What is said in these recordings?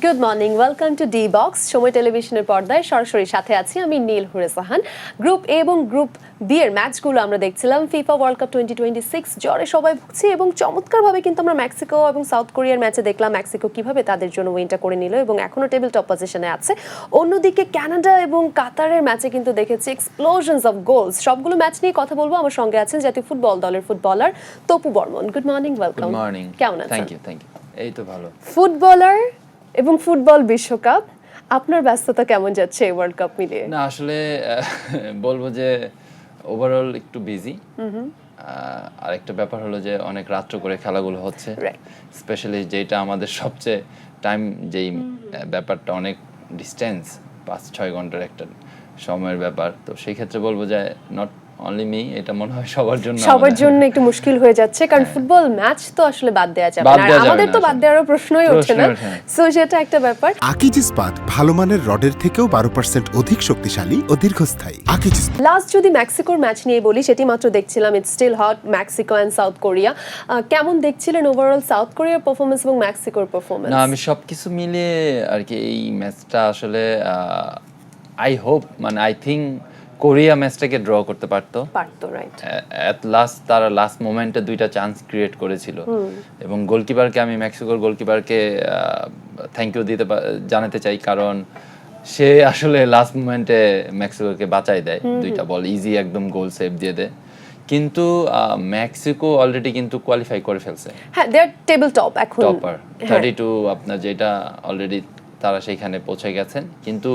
Good morning, welcome to D box. সময় টেলিভিশনের পর্দায় সরাসরি সাথে আছি আমি নীল হুরেসাহান। গ্রুপ এ এবং গ্রুপ বি এর ম্যাচগুলো আমরা দেখছিলাম। ফিফা ওয়ার্ল্ড কাপ 2026 জ্বরে সবাই ভুগছে এবং চমৎকারভাবে কিন্তু আমরা মেক্সিকো এবং সাউথ কোরিয়ার ম্যাচে দেখলাম মেক্সিকো কিভাবে তাদের জন্য উইনটা করে নিল এবং এখনো টেবিল টপ পজিশনে আছে। অন্যদিকে কানাডা এবং কাতারের ম্যাচে কিন্তু দেখেছি এক্সপ্লোশনস অফ গোলস। সবগুলো ম্যাচ নিয়ে কথা বলবো। আমার সঙ্গে আছেন জাতীয় ফুটবল দলের footballer Tapu Barman. Good morning, welcome. Good morning. কেমন আছেন? Thank you. এই তো ভালো। ফুটবলার এবং ফুটবল বিশ্বকাপ, আপনার ব্যস্ততা কেমন যাচ্ছে এই ওয়ার্ল্ড কাপ মিলিয়ে? না আসলে বলবো যে ওভারঅল একটু বিজি। আর একটা ব্যাপার হলো যে অনেক রাত্র করে খেলাগুলো হচ্ছে, স্পেশালি যেটা আমাদের সবচেয়ে টাইম যেই ব্যাপারটা অনেক ডিস্টেন্স 5-6 ঘন্টার একটা সময়ের ব্যাপার। তো সেই ক্ষেত্রে বলবো যে নট অনলি মি, এটা মনে হয় সবার জন্য একটু মুশকিল হয়ে যাচ্ছে, কারণ ফুটবল ম্যাচ তো আসলে বাদ দেওয়া যাবে না, আমাদের তো বাদ দেওয়ার প্রশ্নই ওঠে না। সো সেটা একটা ব্যাপার। আকিজ ইস্পাত ভালো মানের রডের থেকেও 12% অধিক শক্তিশালী ও দীর্ঘস্থায়ী। আকিজ ইস্পাত। লাস্ট যদি মেক্সিকোর ম্যাচ নিয়ে বলি, সেটি মাত্র দেখছিলাম, it's still hot, Mexico and South Korea. কেমন দেখছিলেন ওভারঅল সাউথ কোরিয়ার পারফরম্যান্স এবং মেক্সিকোর পারফরম্যান্স? না, আমি সবকিছু মিলিয়ে আর কি এই ম্যাচটা আসলে আই হোপ, মানে আই থিঙ্ক কোরিয়া ম্যাচটাকে ড্র করতে পারতো, রাইট। এট লাস্ট তারা লাস্ট মোমেন্টে দুইটা চান্স ক্রিয়েট করেছিল এবং গোলকিপারকে, আমি মেক্সিকোর গোলকিপারকে থ্যাংক ইউ জানাতে চাই, কারণ সে আসলে লাস্ট মোমেন্টে মেক্সিকোকে বাঁচাই দেয়, দুইটা বল ইজি একদম গোল সেভ দিয়ে দেয়। কিন্তু মেক্সিকো অলরেডি কিন্তু কোয়ালিফাই করে ফেলছে, হ্যাঁ, দে আর টেবিল টপ এখন, টপার 32 আপনার, যেটা অলরেডি তারা সেইখানে পৌঁছে গেছেন। কিন্তু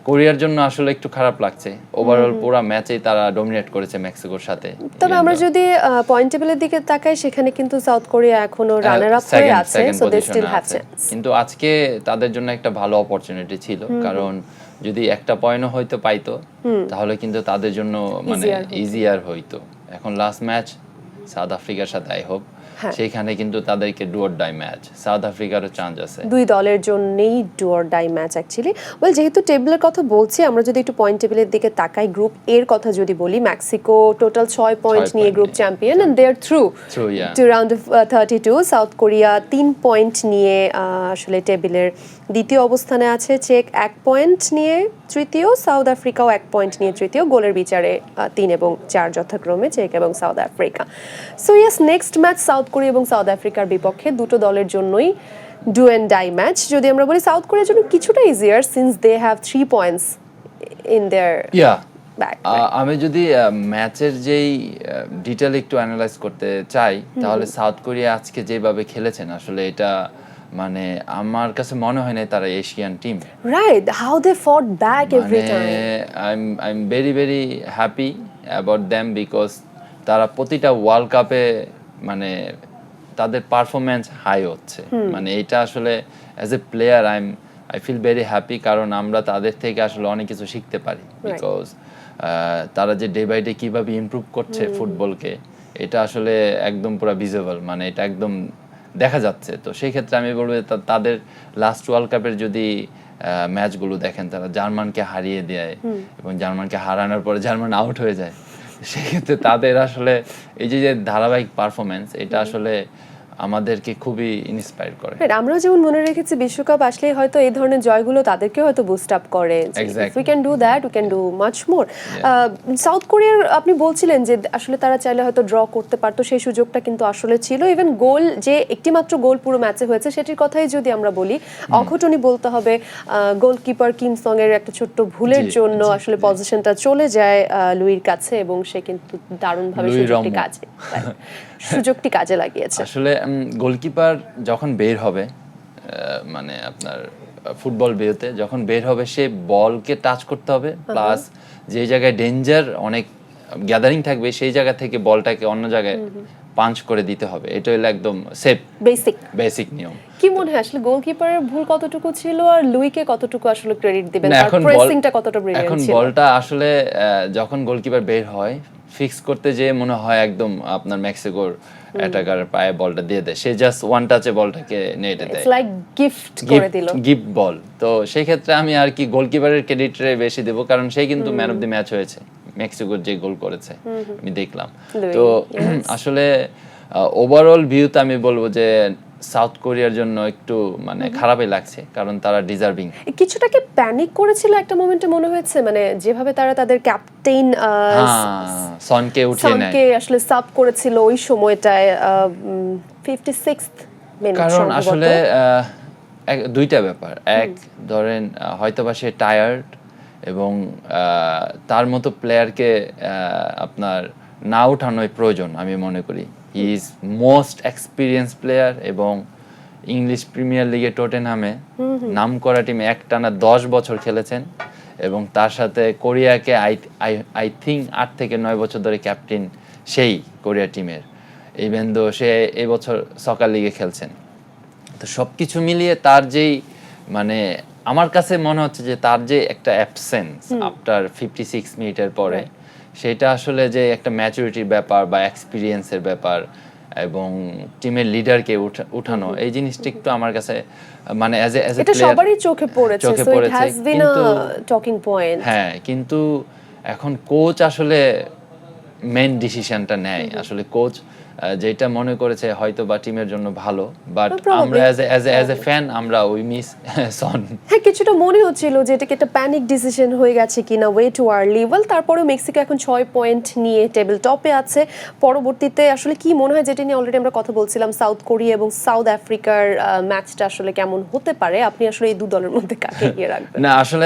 কোরিয়ার জন্য আসলে একটু খারাপ লাগছে, ওভারঅল পুরো ম্যাচেই তারা ডমিনেট করেছে মেক্সিকোর সাথে। তবে আমরা যদি পয়েন্ট টেবিলের দিকে তাকাই, সেখানে কিন্তু সাউথ কোরিয়া এখনো রানার আপ হয়ে আছে, so they still have chance. কিন্তু আজকে তাদের জন্য একটা ভালো অপরচুনিটি ছিল, কারণ যদি একটা পয়েন্টও হয়তো পাইতো তাহলে কিন্তু তাদের জন্য মানে ইজিয়ার হইতো। এখন লাস্ট ম্যাচ সাউথ আফ্রিকার সাথে, আই হোপ সেইখানে কিন্তু তাদেরকে do or die match, South আফ্রিকারও চান্স আছে। দুই দলের জন্যই do or die match actually. Well, যেহেতু টেবিলের কথা বলছি, আমরা যদি একটু পয়েন্ট টেবিলের দিকে তাকাই, গ্রুপ এর কথা যদি বলি, মেক্সিকো টোটাল 6 পয়েন্ট নিয়ে group champion and they are through to round of 32। South Korea 3 point নিয়ে আসলে টেবিলের দ্বিতীয় অবস্থানে আছে, চেক 1 পয়েন্ট নিয়ে তৃতীয়, সাউথ আফ্রিকাও 1 পয়েন্ট নিয়ে তৃতীয়, গোলের বিচারে 3 এবং 4 যথাক্রমে চেক এবং south Africa. So yes, next match south Korea এবং সাউথ আফ্রিকার বিপক্ষে, দুটো দলের জন্যই ডু এন্ড ডাই ম্যাচ। যদি আমরা বলি সাউথ কোরিয়ার জন্য কিছুটা easier, since they have 3 points in their back. আমি যদি ম্যাচের যেই ডিটেইল একটু অ্যানালাইজ করতে চাই, তাহলে সাউথ কোরিয়া আজকে যেভাবে খেলেছেন, আসলে এটা মানে আমার কাছে মনে হয় না তারা Asian team, right. How they fought back every time, I am very very happy about them, because তারা প্রতিটা ওয়ার্ল্ড কাপে মানে তাদের পারফরমেন্স হাই হচ্ছে। মানে এটা আসলে as a player I feel very happy, কারণ আমরা তাদের থেকে আসলে অনেক কিছু শিখতে পারি, বিকজ তারা যে ডে বাই ডে কীভাবে ইমপ্রুভ করছে ফুটবলকে, এটা আসলে একদম পুরো ভিজিবল, মানে এটা একদম দেখা যাচ্ছে। তো সেই ক্ষেত্রে আমি বলবো তাদের লাস্ট ওয়ার্ল্ড কাপের যদি ম্যাচগুলো দেখেন, তারা জার্মানকে হারিয়ে দেয় এবং জার্মানকে হারানোর পরে জার্মান আউট হয়ে যায়। সেক্ষেত্রে তাদের আসলে এই যে ধারাবাহিক পারফরমেন্স, এটা আসলে আমাদেরকে খুবই ইন্সপায়ার করে। আমরাও যেমন মনে রেখেছি বিশ্বকাপ আসলেই হয়তো এই ধরনের জয়গুলো তাদেরকে হয়তো বুস্ট আপ করে, we can do that, we can do much more. South কোরিয়ার আপনি বলছিলেন যে আসলে তারা চাইলে হয়তো ড্র করতে পারতো, সেই সুযোগটা কিন্তু আসলে ছিল। ইভেন গোল, যে একটি মাত্র গোল পুরো ম্যাচে হয়েছে, সেটির কথাই যদি আমরা বলি, অঘটনই বলতে হবে। গোলকিপার কিম সং এর একটা ছোট্ট ভুলের জন্য আসলে পজিশনটা চলে যায় লুইর কাছে এবং সে কিন্তু দারুণভাবে সুযোগটি কাজে লাগিয়েছে। আসলে গোলকিপার যখন বের হবে, মানে আপনার ফুটবল বেরোতে যখন বের হবে, সে বলকে টাচ করতে হবে, প্লাস যে জায়গায় ডেঞ্জার অনেক গ্যাদারিং থাকবে, সেই জায়গা থেকে বলটাকে অন্য জায়গায় পাঞ্চ করে দিতে হবে। এটা হলো একদম সেফ বেসিক নিয়ম। কি মনে হয় আসলে গোলকিপারের ভুল কতটুকু ছিল আর লুইকে কতটুকু আসলে ক্রেডিট দিবেন, আর প্রেসিংটা কতটা ব্রিলিয়ান্ট ছিল? এখন বলটা আসলে যখন গোলকিপার বের হয়, ফিক্স করতে যে মনে হয় একদম আপনার মেক্সিকোর অ্যাটাকার পায়ে বলটা দিয়ে দেয়, সে জাস্ট ওয়ান টাচে বলটাকে নেটে দেয়, ইটস লাইক গিফট করে দিল, গিফট বল। তো সেই ক্ষেত্রে আমি আর কি গোলকিপারের ক্রেডিটে বেশি দেব, কারণ সে কিন্তু ম্যান অফ দি ম্যাচ হয়েছে, মেক্সিকোর যে গোল করেছে আমি দেখলাম। তো আসলে ওভারঅল ভিউতে আমি বলবো যে সাউথ কোরিয়ার জন্য একটু মানে খারাপই লাগছে, কারণ তারা ডিজার্ভিং। কিছুটা কি প্যানিক করেছিল একটা মোমেন্টে মনে হয়েছে, মানে যেভাবে তারা তাদের ক্যাপ্টেন সনকে উঠিয়ে নেয়, সনকে আসলে সাব করেছিল ওই সময়টায় 56th মিনিট। কারণ আসলে দুইটা ব্যাপার, এক ধরেন হয়তোবা সে টায়ার্ড এবং তার মতো প্লেয়ারকে আপনার না উঠানোই প্রয়োজন আমি মনে করি। He is most experience player এবং ইংলিশ প্রিমিয়ার লিগে টটেনহামে নাম করা টিমে একটানা 10 বছর খেলেছেন এবং তার সাথে কোরিয়াকে আই থিঙ্ক 8 থেকে 9 বছর ধরে ক্যাপ্টেন সেই কোরিয়া টিমের, ইভেন দো সে এবছর সকার লিগে খেলছেন। তো সব কিছু মিলিয়ে তার যেই মানে আমার কাছে মনে হচ্ছে যে তার যে একটা অ্যাবসেন্স আফটার 56 মিনিটের পরে, সেটা আসলে যে একটা ম্যাচুরিটির ব্যাপার বা এক্সপিরিয়েন্সের ব্যাপার এবং টিমের লিডারকে উঠানো, এই জিনিসটা একটু আমার কাছে মানে অ্যাজ এ এটা সবারই চোখে পড়েছে, so it has been a talking point. হ্যাঁ, কিন্তু এখন কোচ আসলে মেইন ডিসিশনটা নেয়। আসলে কোচ যেটা মনে করেছে হয়তো বা টিমের জন্য ভালো, বাট আমরা অ্যাজ এ ফ্যান আমরা উই মিস সন। হ্যাঁ, কিছুটা মনে হচ্ছিল যে এটা কি একটা প্যানিক ডিসিশন হয়ে গেছে কিনা ওয়ে টু আর্লি। ওয়েল, তারপরে মেক্সিকো এখন 6 পয়েন্ট নিয়ে টেবিল টপে আছে। পরবর্তীতে আসলে কি মনে হয়, যেটা নিয়ে অলরেডি আমরা কথা বলছিলাম, সাউথ কোরিয়া এবং সাউথ আফ্রিকার ম্যাচটা আসলে কেমন হতে পারে? আপনি আসলে এই দু দলের মধ্যে কাকে এগিয়ে রাখবেন? না, আসলে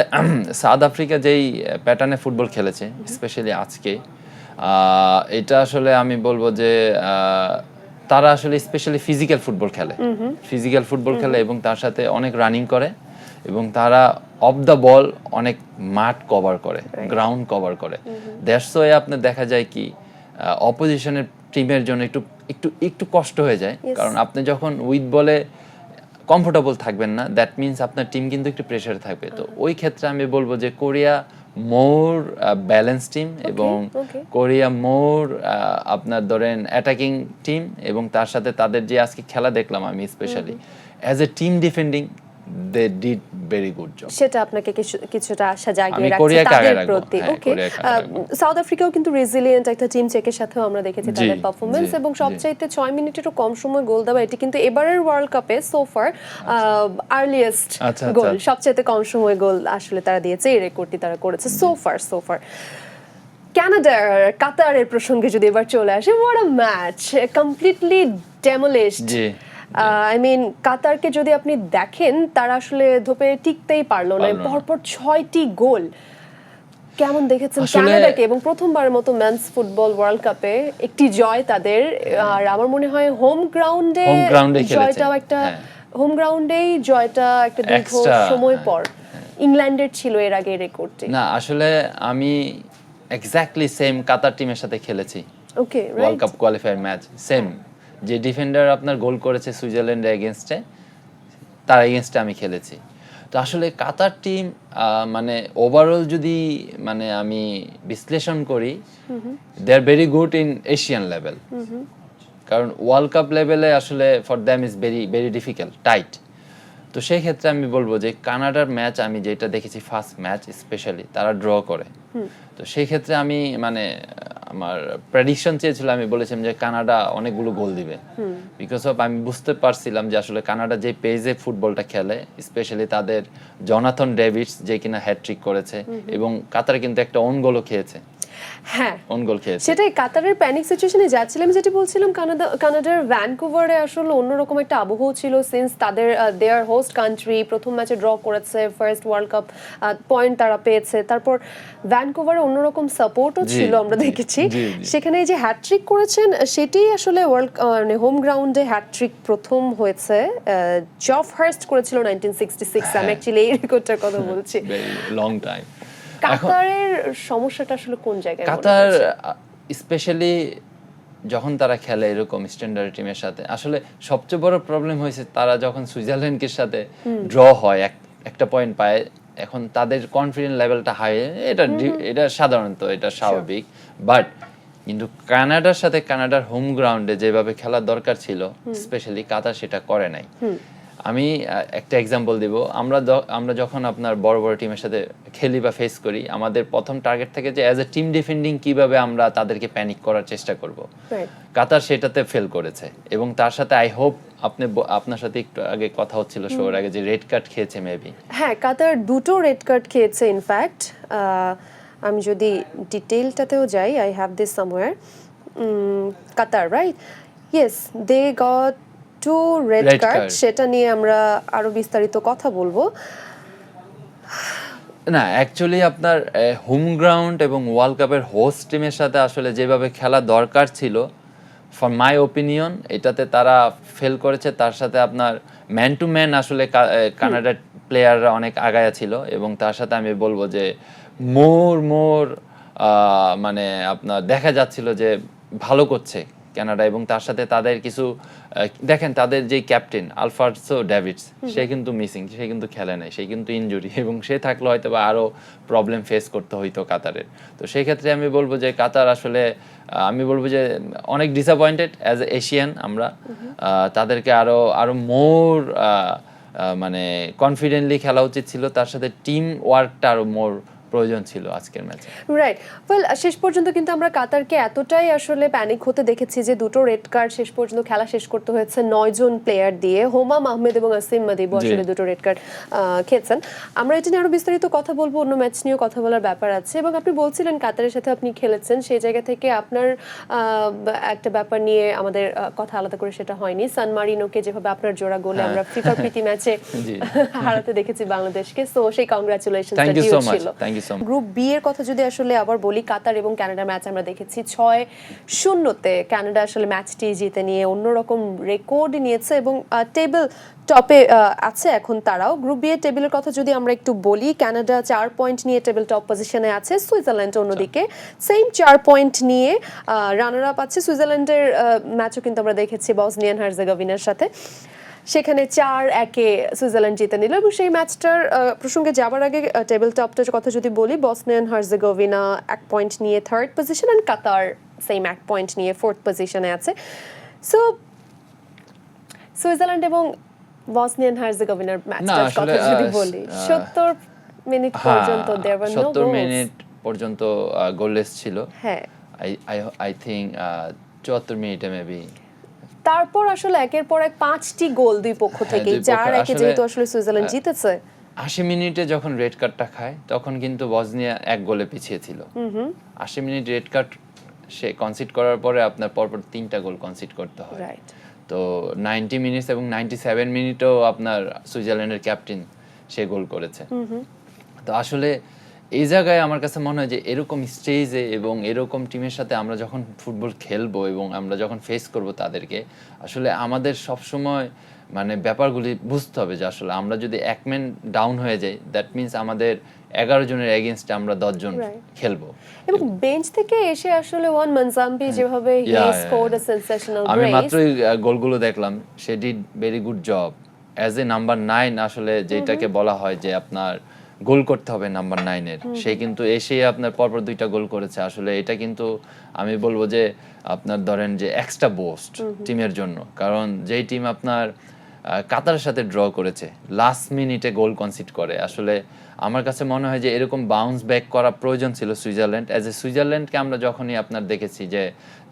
সাউথ আফ্রিকা যেই প্যাটার্নে ফুটবল খেলেছে স্পেশালি আজকে, এটা আসলে আমি বলবো যে তারা আসলে স্পেশালি ফিজিক্যাল ফুটবল খেলে এবং তার সাথে অনেক রানিং করে এবং তারা অফ দ্য বল অনেক মাঠ কভার করে, গ্রাউন্ড কভার করে। দ্যাটস ওয়ে আপনার দেখা যায় কি অপোজিশনের টিমের জন্য একটু একটু একটু কষ্ট হয়ে যায়, কারণ আপনি যখন উইথ বলে কমফোর্টেবল থাকবেন না, দ্যাট মিনস আপনার টিম কিন্তু একটু প্রেসারে থাকবে। তো ওই ক্ষেত্রে আমি বলবো যে কোরিয়া মোর ব্যালেন্স টিম এবং কোরিয়া মোর আপনার ধরেন অ্যাটাকিং টিম, এবং তার সাথে তাদের যে আজকে খেলা দেখলাম আমি specially as a team defending they did very good job. সেটা আপনাকে কিছুটা আশা জাগিয়ে রাখছে তাদের প্রতি। ওকে, সাউথ আফ্রিকাও কিন্তু রেজিলিয়েন্ট একটা টিম, চেকের সাথেও আমরা দেখেছি তাদের পারফরম্যান্স, এবং সবচাইতে 6 মিনিটেরও কম সময় গোল দেওয়া, এটি কিন্তু এবারের ওয়ার্ল্ড কাপে সোফার আর্লিয়েস্ট গোল, সবচাইতে কম সময় গোল আসলে তারা দিয়েছে, এই রেকর্ডটি তারা করেছে সোফার। কানাডার কাতারের প্রসঙ্গে যদি এবার চলে আসে, what a match, completely demolished. I mean কাতারকে যদি আপনি দেখেন, তারা আসলে ধোপে টিকতেই পারলো না, পরপর 6টি গোল। কেমন দেখেছেন কানাডাকে? এবং প্রথমবারের মতো মেন্স ফুটবল ওয়ার্ল্ড কাপে একটি জয় তাদের, আর আমার মনে হয় হোম গ্রাউন্ডে জয়টাও একটা, হোম গ্রাউন্ডেই জয়টা একটা দীর্ঘ সময় পর। ইংল্যান্ডের ছিল এর আগে রেকর্ডটি। না, আসলে আমি এক্স্যাক্টলি সেম কাতার টিমের সাথে খেলেছি okay, world cup qualifier match. Same যে ডিফেন্ডার আপনার গোল করেছে সুইজারল্যান্ডের এগেনস্টে, তার এগেনস্টে আমি খেলেছি। তো আসলে কাতার টিম মানে ওভারঅল যদি মানে আমি বিশ্লেষণ করি, they are very good in Asian level, কারণ ওয়ার্ল্ড কাপ লেভেলে আসলে for them is very very difficult, tight. তো সেই ক্ষেত্রে আমি বলবো যে কানাডার ম্যাচ আমি যেটা দেখেছি, ফার্স্ট ম্যাচ স্পেশালি তারা ড্র করে। তো সেই ক্ষেত্রে আমি মানে আমার প্রেডিকশন চেয়েছিল, আমি বলেছিলাম যে কানাডা অনেকগুলো গোল দিবে, বিকজ অফ আমি বুঝতে পারছিলাম যে আসলে কানাডা যে পেজে ফুটবলটা খেলে, স্পেশালি তাদের জনাথন ডেভিডস যে কিনা হ্যাটট্রিক করেছে, এবং কাতার কিন্তু একটা ওন গোলও খেয়েছে। হ্যাঁ, ওন গোল খেয়েছে। সেটাই কাতারের প্যানিক সিচুয়েশনে যাচ্ছিলাম, যেটা বলছিলাম কানাডার ভ্যানকুভারে আসলে অন্যরকম একটা আবহ ছিল, সিন্স তাদের দেয়ার হোস্ট কান্ট্রি প্রথম ম্যাচে ড্র করেছে, ফার্স্ট ওয়ার্ল্ড কাপ পয়েন্ট তারা পেয়েছে, তারপর ভ্যানকুভারে অন্যরকম সাপোর্টও ছিল আমরা দেখেছি। সেখানে যে হ্যাটট্রিক করেছেন, সেটি আসলে মানে হোম গ্রাউন্ডে হ্যাটট্রিক প্রথম হয়েছে, জফ হার্স্ট করেছিল 1966। আমি অ্যাকচুয়ালি এই রেকর্ডটার কথা বলছি, লং টাইম। কাতারের সমস্যাটা আসলে কোন জায়গায়? কাতার স্পেশালি যখন তারা খেলে এরকম স্ট্যান্ডার্ড টিমের সাথে, আসলে সবচেয়ে বড় প্রবলেম হয়েছে তারা যখন সুইজারল্যান্ডের সাথে ড্র হয়, একটা পয়েন্ট পায়, এখন তাদের কনফিডেন্স লেভেলটা হাই, এটা সাধারণত এটা স্বাভাবিক। বাট কিন্তু কানাডার সাথে কানাডার হোম গ্রাউন্ডে যেভাবে খেলার দরকার ছিল স্পেশালি কাতার সেটা করে নাই। আমি একটা এক্সাম্পল দিব, আমরা যখন আপনার বড় বড় টিমের সাথে খেলি বা ফেস করি, আমাদের প্রথম টার্গেট থাকে যে অ্যাজ এ টিম ডিফেন্ডিং কিভাবে আমরা তাদেরকে প্যানিক করার চেষ্টা করব। কাতার সেটাতে ফেল করেছে, এবং তার সাথে আই হোপ আপনার সাথে একটু আগে কথা হচ্ছিল শোর আগে যে রেড কার্ড খেয়েছে মেবি। হ্যাঁ, কাতার 2টো রেড কার্ড খেয়েছে ইনফ্যাক্ট। আমি যদি ডিটেইলটাতেও যাই, I have this somewhere. Qatar, right? Yes, they got 2 red card. সেটা নিয়ে আমরা আরো বিস্তারিত কথা বলবো। না, অ্যাকচুয়ালি আপনার হোম গ্রাউন্ড এবং ওয়ার্ল্ড কাপের হোস্ট টিমের সাথে আসলে যেভাবে খেলা দরকার ছিল, ফর মাই ওপিনিয়ন এটাতে তারা ফেল করেছে। তার সাথে আপনার ম্যান টু ম্যান আসলে কানাডার প্লেয়াররা অনেক আগায়া ছিল, এবং তার সাথে আমি বলবো যে মোর মানে আপনার দেখা যাচ্ছিল যে ভালো করছে কানাডা। এবং তার সাথে তাদের কিছু দেখেন, তাদের যে ক্যাপ্টেন আলফারসো ডেভিডস, সে কিন্তু মিসিং, সে কিন্তু খেলে নাই, সে কিন্তু ইনজুরি, এবং সে থাকলে হয়তো বা আরও প্রবলেম ফেস করতে হইতো কাতারের। তো সেই ক্ষেত্রে আমি বলবো যে কাতার আসলে আমি বলবো যে অনেক ডিসঅ্যাপয়েন্টেড অ্যাজ এ এশিয়ান আমরা। তাদেরকে আরো মোর মানে কনফিডেন্টলি খেলা উচিত ছিল, তার সাথে টিম ওয়ার্কটা আরো মোর প্রয়োজন ছিল আজকের ম্যাচে। রাইট। ওয়েল, শেষ পর্যন্ত কিন্তু আমরা কাতারকে এতটাই আসলে প্যানিক হতে দেখেছি যে 2টো রেড কার্ড শেষ পর্যন্ত খেলা শেষ করতে হয়েছে 9 জন প্লেয়ার দিয়ে। হোমাম আহমেদ এবং আসিম মাদিব আসলে 2টো রেড কার্ড খেয়েছেন। আমরা এটা নিয়ে আরো বিস্তারিত কথা বলবো, অন্য ম্যাচ নিয়েও কথা বলার ব্যাপার আছে। এবং আপনি বলছিলেন কাতারের সাথে আপনি খেলেছেন, সেই জায়গা থেকে আপনার একটা ব্যাপার নিয়ে আমাদের কথা আলাদা করে সেটা হয়নি। সান মারিনোকে যেভাবে আপনার জোড়া গোলে আমরা ফিফা প্রীতি ম্যাচে হারাতে দেখেছি বাংলাদেশকে, সো সেই কংগ্রাচুলেশনস ছিল। গ্রুপ বি এর কথা যদি আসলে আবার বলি, কাতার এবং কানাডা ম্যাচ আমরা দেখেছি 6-0-তে কানাডা আসলে ম্যাচটি জিতে নিয়ে অন্যরকম রেকর্ড নিয়েছে এবং টেবিল টপে আছে এখন তারাও। গ্রুপ বি এর টেবিলের কথা যদি আমরা একটু বলি, কানাডা 4 পয়েন্ট নিয়ে টেবিল টপ পজিশনে আছে, সুইজারল্যান্ড অন্যদিকে সেম 4 পয়েন্ট নিয়ে রানার আপ আছে। সুইজারল্যান্ডের ম্যাচও কিন্তু আমরা দেখেছি বসনিয়ান হার্জেগোভিনার সাথে, সেখানে 4-1 সুইজারল্যান্ড জিতে নিল। এবং সেই ম্যাচটার প্রসঙ্গে যাবার আগে টেবিল টপটার কথা যদি বলি, বসনিয়ান হার্জেগোভিনা 1 পয়েন্ট নিয়ে 3rd পজিশন, আর কাতার সেম 1 পয়েন্ট নিয়ে 4th পজিশনে আছে। সো সুইজারল্যান্ড এবং বসনিয়ান হার্জেগোভিনার ম্যাচটার কথা যদি বলি, 70 মিনিট পর্যন্ত there were no goals. 70 minute পর্যন্ত গোললেস ছিল। হ্যাঁ, আই থিংক 74 মিনিটে মেবি। তারপর আসলে একের পর এক 5টি গোল দুই পক্ষ থেকে, 4-1 যেহেতু আসলে সুইজারল্যান্ড জিতেছে। 80 মিনিটে যখন রেড কার্ডটা খায় তখন কিন্তু বসনিয়া 1 গোলে পিছিয়ে ছিল। 80 মিনিট রেড কার্ড সে কনসিড করার পরে আপনার পরপর 3টা গোল কনসিড করতে হয়। তো 90 মিনিটস এবং 97 মিনিটও আপনার সুইজারল্যান্ডের ক্যাপ্টেন সে গোল করেছে। তো আসলে এই জায়গায় আমার কাছে মনে হয় যে এরকম স্টেজে এবং এরকম টিমের সাথে আমরা যখন ফুটবল খেলবো এবং আমরা যখন ফেস করব তাদেরকে, আসলে আমাদের সবসময় মানে ব্যাপারগুলি বুঝতে হবে যে আসলে আমরা যদি 1 ম্যান ডাউন হয়ে যাই, দ্যাট মিন্স আমাদের 11 জনের এগেইনস্টে আমরা 10 জন খেলবো। এবং বেঞ্চ থেকে এসে আসলে ওয়ান মানজাম্বি যেভাবে he scored a sensational brace, আমি মাত্রই গোলগুলো দেখলাম, সে did very good job as a number 9। আসলে যেটাকে বলা হয় যে আপনার গোল করতে হবে নাম্বার 9 এর, সে কিন্তু এসে আপনার পরপর 2টা গোল করেছে। আসলে এটা কিন্তু আমি বলবো যে আপনার ধরেন যে এক্সট্রা বুস্ট টিমের জন্য, কারণ যেই টিম আপনার কাতারের সাথে ড্র করেছে লাস্ট মিনিটে গোল কনসিড করে, আসলে আমার কাছে মনে হয় যে এরকম বাউন্স ব্যাক করা প্রয়োজন ছিল সুইজারল্যান্ড। অ্যাজ এ সুইজারল্যান্ডকে আমরা যখনই আপনার দেখেছি যে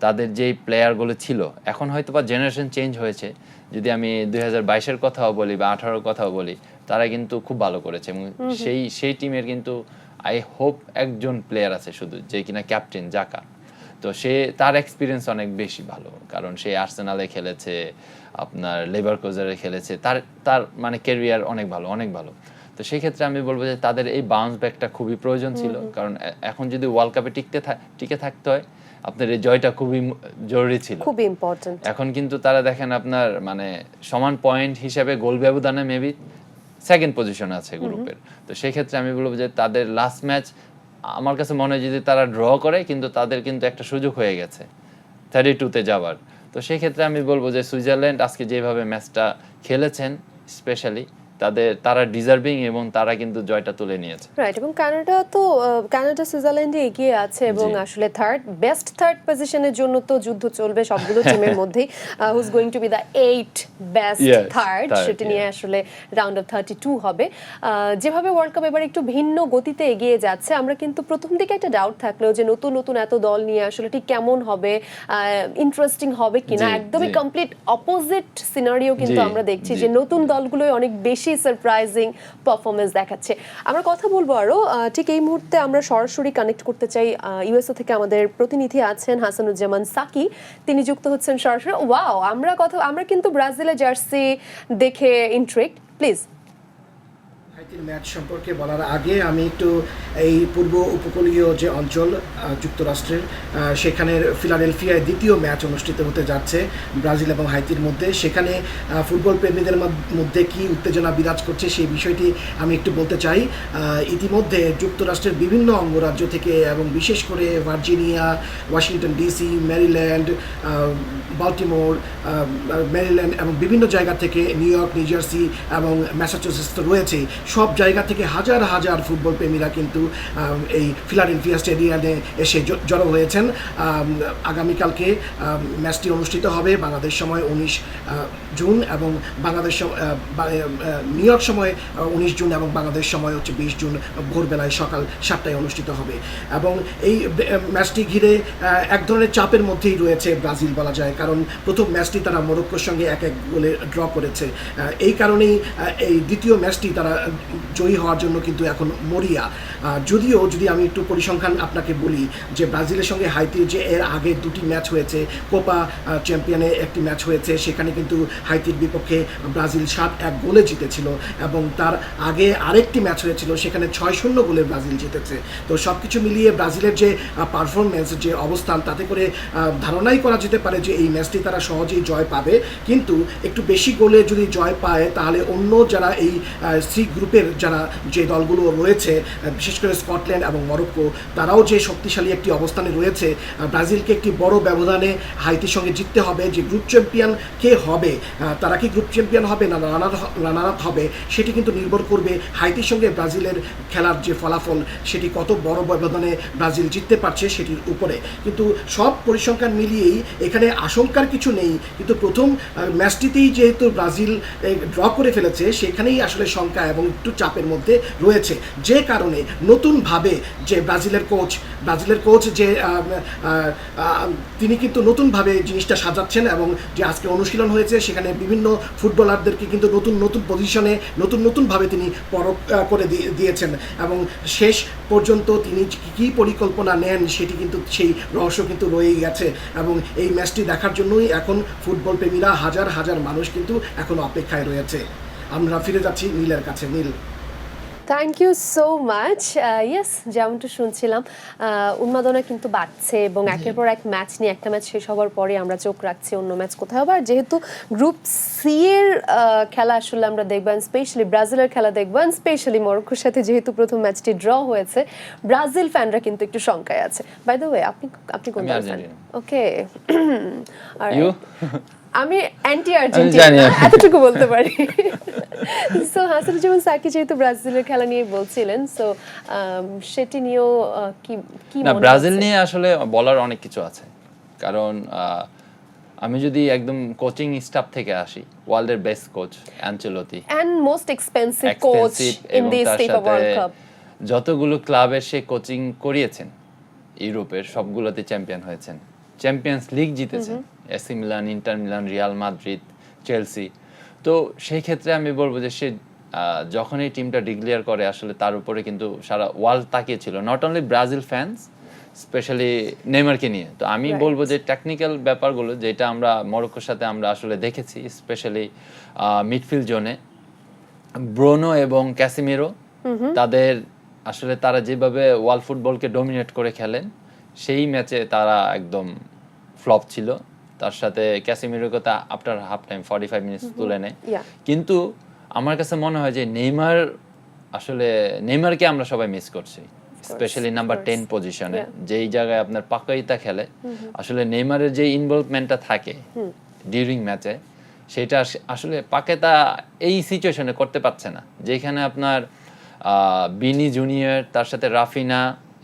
তাদের যেই প্লেয়ারগুলো ছিল, এখন হয়তো বা জেনারেশন চেঞ্জ হয়েছে, যদি আমি 2022-এর কথাও বলি বা 18-এর কথাও বলি, তারা কিন্তু খুব ভালো করেছে। এবং সেই টিমের কিন্তু আই হোপ একজন প্লেয়ার আছে শুধু, যে কিনা ক্যাপ্টেন জাকা। তো তার এক্সপিরিয়েন্স অনেক বেশি ভালো, কারণ সে আর্সেনালে খেলেছে, আপনার লেভারকুজেনে খেলেছে, তার মানে ক্যারিয়ার অনেক ভালো, অনেক ভালো। তো সেই ক্ষেত্রে আমি বলবো যে তাদের এই বাউন্স ব্যাকটা খুবই প্রয়োজন ছিল, কারণ এখন যদি ওয়ার্ল্ড কাপে টিকে থাকতে হয়, আপনার এই জয়টা খুবই জরুরি ছিল, খুবই ইম্পর্টেন্ট। এখন কিন্তু তারা দেখেন আপনার মানে সমান পয়েন্ট হিসেবে গোল ব্যবধানে মেবি 2nd পজিশন আছে গ্রুপের। তো সেই ক্ষেত্রে আমি বলবো যে তাদের লাস্ট ম্যাচ আমার কাছে মনে হয় যদি তারা ড্র করে, কিন্তু তাদের কিন্তু একটা সুযোগ হয়ে গেছে 32-তে যাওয়ার। তো সেই ক্ষেত্রে আমি বলবো যে সুইজারল্যান্ড আজকে যেভাবে ম্যাচটা খেলেছেন, স্পেশালি তারা ডিজার্ভিং এবং তারা কিন্তু জয়টা তুলে নিয়েছে। রাইট, এবং কানাডা সুইজারল্যান্ডে এগিয়ে আছে এবং আসলে বেস্ট থার্ড পজিশনের জন্য তো যুদ্ধ চলবে সবগুলো টিমের মধ্যেই। Who's going to be the 8 best third, সেটা নিয়ে আসলে রাউন্ড অফ 32 হবে। যেভাবে ওয়ার্ল্ড কাপ এবার একটু ভিন্ন গতিতে এগিয়ে যাচ্ছে, আমরা কিন্তু প্রথম দিকে একটা ডাউট থাকলেও যে নতুন নতুন এত দল নিয়ে আসলে ঠিক কেমন হবে, ইন্টারেস্টিং হবে কিনা, একদমই কমপ্লিট অপোজিট সিনারিও কিন্তু আমরা দেখছি যে নতুন দলগুলোই অনেক বেশি সারপ্রাইজিং পারফরমেন্স দেখাচ্ছে। আমরা কথা বলবো আরো, ঠিক এই মুহূর্তে আমরা সরাসরি কানেক্ট করতে চাই ইউএসএ থেকে আমাদের প্রতিনিধি আছেন হাসানুজ্জামান সাকি, তিনি যুক্ত হচ্ছেন সরাসরি। ওয়াও, আমরা কিন্তু ব্রাজিলের জার্সি দেখে ইন্ট্রিগড। প্লিজ। হাইতির ম্যাচ সম্পর্কে বলার আগে আমি একটু এই পূর্ব উপকূলীয় যে অঞ্চল যুক্তরাষ্ট্রের, সেখানের ফিলাডেলফিয়ায় দ্বিতীয় ম্যাচ অনুষ্ঠিত হতে যাচ্ছে ব্রাজিল এবং হাইতির মধ্যে। সেখানে ফুটবল প্রেমীদের মধ্যে কি উত্তেজনা বিরাজ করছে সেই বিষয়টি আমি একটু বলতে চাই। ইতিমধ্যে যুক্তরাষ্ট্রের বিভিন্ন অঙ্গরাজ্য থেকে এবং বিশেষ করে Virginia, Washington DC, Maryland, Baltimore, Maryland এবং বিভিন্ন জায়গা থেকে, নিউ ইয়র্ক, নিউ জার্সি এবং ম্যাসাচুসেটস তো রয়েছে, সব জায়গা থেকে হাজার হাজার ফুটবল প্রেমীরা কিন্তু এই ফিলাডেলফিয়া স্টেডিয়ামে এসে জড়ো হয়েছেন। আগামীকালকে ম্যাচটি অনুষ্ঠিত হবে বাংলাদেশ সময় 19 জুন এবং নিউ ইয়র্ক সময় 19 জুন এবং বাংলাদেশ সময় হচ্ছে 20 জুন ভোরবেলায় সকাল 7টায় অনুষ্ঠিত হবে। এবং এই ম্যাচটি ঘিরে এক ধরনের চাপের মধ্যেই রয়েছে ব্রাজিল বলা যায়, কারণ প্রথম ম্যাচটি তারা মরক্কোর সঙ্গে 1-1 গোলে ড্র করেছে। এই কারণেই এই দ্বিতীয় ম্যাচটি তারা জয়ী হওয়ার জন্য কিন্তু এখন মরিয়া। যদিও যদি আমি একটু পরিসংখ্যান আপনাকে বলি যে ব্রাজিলের সঙ্গে হাইতির যে এর আগে দুটি ম্যাচ হয়েছে, কোপা চ্যাম্পিয়নে একটি ম্যাচ হয়েছে, সেখানে কিন্তু হাইতির বিপক্ষে ব্রাজিল 7-1 গোলে জিতেছিল এবং তার আগে আরেকটি ম্যাচ হয়েছিল, সেখানে 6-0 গোলে ব্রাজিল জিতেছে। তো সব কিছু মিলিয়ে ব্রাজিলের যে পারফরমেন্স, যে অবস্থান, তাতে করে ধারণাই করা যেতে পারে যে এই ম্যাচটি তারা সহজেই জয় পাবে। কিন্তু একটু বেশি গোলে যদি জয় পায় তাহলে অন্য যারা এই সি গ্রুপের যারা যে দলগুলো রয়েছে, বিশেষ করে স্কটল্যান্ড এবং মরক্কো, তারাও যে শক্তিশালী একটি অবস্থানে রয়েছে, ব্রাজিলকে একটি বড় ব্যবধানে হাইতির সঙ্গে জিততে হবে। যে গ্রুপ চ্যাম্পিয়ন কে হবে, তারা কি গ্রুপ চ্যাম্পিয়ন হবে না রানার আপ হবে, সেটি কিন্তু নির্ভর করবে হাইতির সঙ্গে ব্রাজিলের খেলার যে ফলাফল, সেটি কত বড় ব্যবধানে ব্রাজিল জিততে পারছে সেটির উপরে। কিন্তু সব পরিসংখ্যান মিলিয়েই এখানে আশঙ্কার কিছু নেই, কিন্তু প্রথম ম্যাচটিতেই যেহেতু ব্রাজিল ড্র করে ফেলেছে, সেখানেই আসলে শঙ্কা এবং একটু চাপের মধ্যে রয়েছে। যে কারণে নতুনভাবে যে ব্রাজিলের কোচ যে তিনি কিন্তু নতুনভাবে জিনিসটা সাজাচ্ছেন এবং যে আজকে অনুশীলন হয়েছে সেখানে বিভিন্ন ফুটবলারদেরকে কিন্তু নতুন পজিশনে নতুনভাবে তিনি পরখ করে দিয়েছেন এবং শেষ পর্যন্ত তিনি কী পরিকল্পনা নেন সেটি কিন্তু সেই রহস্য কিন্তু রয়েই গেছে। এবং এই ম্যাচটি দেখার জন্যই এখন ফুটবল প্রেমীরা হাজার হাজার মানুষ কিন্তু এখন অপেক্ষায় রয়েছে। আমরা ফিরে যাচ্ছি নীলের কাছে। Neel, thank you so much. Yes, যেমনটা শুনছিলাম, উন্মাদনা কিন্তু বাড়ছে এবং একের পর এক ম্যাচ নিয়ে, একটা ম্যাচ শেষ হওয়ার পরে আমরা চোখ রাখছি অন্য ম্যাচ কোথায় হবে। আর যেহেতু গ্রুপ সি এর খেলা আসলে আমরা দেখবো, স্পেশালি ব্রাজিলের খেলা দেখবো, স্পেশালি মরক্কোর সাথে যেহেতু প্রথম ম্যাচটি ড্র হয়েছে, ব্রাজিল ফ্যানরা কিন্তু একটু শঙ্কায় আছে। বাই দ্য ওয়ে, আপনি কোন দলের ফ্যান? ওকে, আমি অ্যান্টি আর্জেন্টিনা, এতটুকু বলতে পারি। সো হাসানুজ্জামান সাকি যেহেতু ব্রাজিলের খেলা নিয়ে বলছিলেন, সো সেটি নিয়েও কি না, ব্রাজিল নিয়ে আসলে বলার অনেক কিছু আছে। কারণ আমি যদি একদম কোচিং স্টাফ থেকে আসি, ওয়ার্ল্ডের best coach Ancelotti, and most expensive coach in this type of world cup, যতগুলো ক্লাবের সে কোচিং করিয়েছেন, ইউরোপের সবগুলোতে চ্যাম্পিয়ন হয়েছেন, চ্যাম্পিয়ন্স লিগ জিতেছেন, AC Milan, Inter Milan, Real Madrid, Chelsea. তো সেই ক্ষেত্রে আমি বলবো যে সে যখন এই টিমটা ডিক্লেয়ার করে, আসলে তার উপরে কিন্তু সারা ওয়ার্ল্ড তাকিয়েছিল, not only Brazil fans, specially নেইমারকে নিয়ে। তো আমি বলবো যে টেকনিক্যাল ব্যাপারগুলো যেটা আমরা মরক্কোর সাথে আমরা আসলে দেখেছি, স্পেশালি মিডফিল্ড জোনে ব্রুনো এবং ক্যাসিমিরো, তারা যেভাবে ওয়ার্ল্ড ফুটবলকে ডমিনেট করে খেলেন, সেই ম্যাচে তারা একদম ফ্লপ ছিল। তার সাথে ক্যাসিমিরোকে তা আফটার হাফ টাইম 45 মিনিটস তুলে নেয়। কিন্তু আমার কাছে মনে হয় যে নেইমারকে আমরা সবাই মিস করছি, স্পেশালি নাম্বার 10 পজিশনে, যেই জায়গায় আপনার পাকাইতা খেলে। আসলে নেইমারের যে ইনভলভমেন্টটা থাকে ডিউরিং ম্যাচে, সেটা আসলে পাকেতা এই সিচুয়েশনে করতে পারছে না, যেখানে আপনার বিনি জুনিয়র, তার সাথে রাফিনা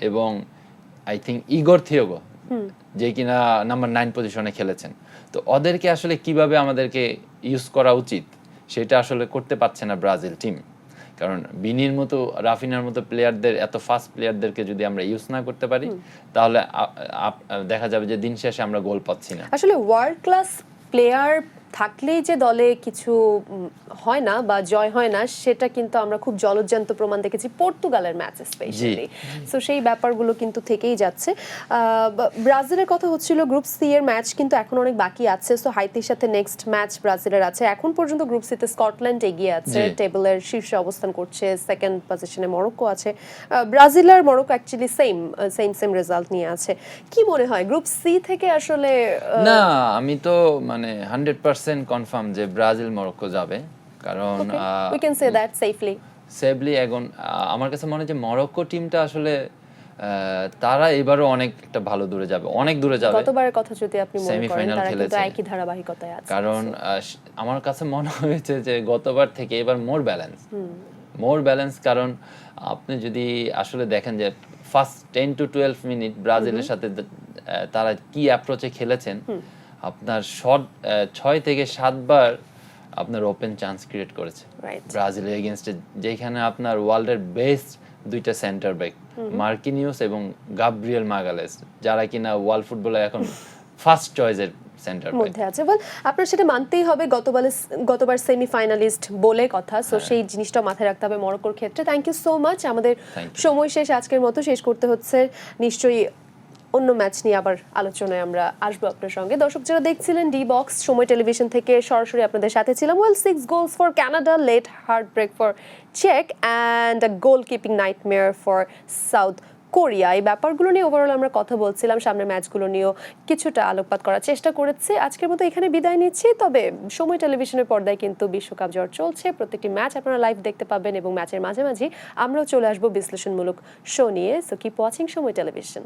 এবং আই থিঙ্ক ইগর থিওগো, যে কিনা নাম্বার 9 পজিশনে খেলেছেন। তো ওদেরকে আসলে কিভাবে আমাদেরকে ইউজ করা উচিত সেটা আসলে করতে পারছে না ব্রাজিল টিম। কারণ বিনির মতো, রাফিনার মতো প্লেয়ারদের, এত ফাস্ট প্লেয়ারদেরকে যদি আমরা ইউজ না করতে পারি, তাহলে দেখা যাবে যে দিন শেষে আমরা গোল পাচ্ছি না। আসলে ওয়ার্ল্ড ক্লাস প্লেয়ার থাকলেই যে দলে কিছু হয় না বা জয় হয় না, সেটা কিন্তু আমরা খুব জলজ্যান্ত প্রমাণ দেখেছি পর্তুগালের ম্যাচে স্পেশালি। সো সেই ব্যাপারগুলো কিন্তু থেকেই যাচ্ছে। ব্রাজিলের কথা হচ্ছিল, গ্রুপ সি এর ম্যাচ কিন্তু এখন অনেক বাকি আছে। সো হাইতির সাথে নেক্সট ম্যাচ ব্রাজিলের আছে। এখন পর্যন্ত গ্রুপ সিতে স্কটল্যান্ড এগিয়ে আছে, টেবলের শীর্ষে অবস্থান করছে, সেকেন্ড পজিশনে মরক্কো আছে। ব্রাজিল আর মরক্কো অ্যাকচুয়ালি সেম রেজাল্ট নিয়ে আছে। কি মনে হয় গ্রুপ সি থেকে আসলে? না, আমি তো মানে 100% কনফার্ম যে ব্রাজিল মরক্কো যাবে, কারণ we can say that safely এখন আমার কাছে মনে হয় যে মরক্কো টিমটা আসলে তারা এবারও অনেকটা ভালো দূরে যাবে, অনেক দূরে যাবে। গতবারের কথা যদি আপনি মনে করেন, সেমিফাইনাল তারা কিন্তু খেলেছে, একই ধারাবাহিকতায় আছে। কারণ আমার কাছে মনে হয়েছে যে গতবার থেকে এবার মোর ব্যালেন্স। কারণ আপনি যদি আসলে দেখেন যে ফার্স্ট 10 to 12 মিনিট ব্রাজিলের সাথে তারা কি অ্যাপ্রোচে খেলেছেন, আপনার শট 6 থেকে 7 বার আপনার ওপেন চান্স ক্রিয়েট করেছে ব্রাজিলের এগেইনস্টে, যেখানে আপনার ওয়ার্ল্ডের বেস্ট দুইটা সেন্টার ব্যাক মার্কিনিউস এবং গাব্রিয়েল মাগালেস, যারা কিনা ওয়ার্ল্ড ফুটবলে এখন ফার্স্ট চয়েসের সেন্টার ব্যাক মধ্যে আছে। বল আপনার সেটা মানতেই হবে, গতবার সেমিফাইনালিস্ট বলে কথা। সো সেই জিনিসটা মাথায় রাখতে হবে মরক্কোর ক্ষেত্রে। Thank you so much. আমাদের সময় শেষ, আজকের মতো শেষ করতে হচ্ছে। নিশ্চয়ই অন্য ম্যাচ নিয়ে আবার আলোচনায় আমরা আসবো আপনার সঙ্গে। দর্শক যারা দেখছিলেন ডি বক্স সময় টেলিভিশন থেকে সরাসরি আপনাদের সাথে ছিলাম। 6 goals for Canada, late heart break for check and a goal keeping nightmare for south Korea. এই ব্যাপারগুলো নিয়ে ওভারঅল আমরা কথা বলছিলাম, সামনের ম্যাচগুলো নিয়েও কিছুটা আলোকপাত করার চেষ্টা করেছি। আজকের মতো এখানে বিদায় নিচ্ছি। তবে সময় টেলিভিশনের পর্দায় কিন্তু বিশ্বকাপ জ্বর চলছে, প্রত্যেকটি ম্যাচ আপনারা লাইভ দেখতে পাবেন এবং ম্যাচের মাঝে মাঝে আমরাও চলে আসবো বিশ্লেষণমূলক শো নিয়ে। সো কিপ ওয়াচিং সময় টেলিভিশন।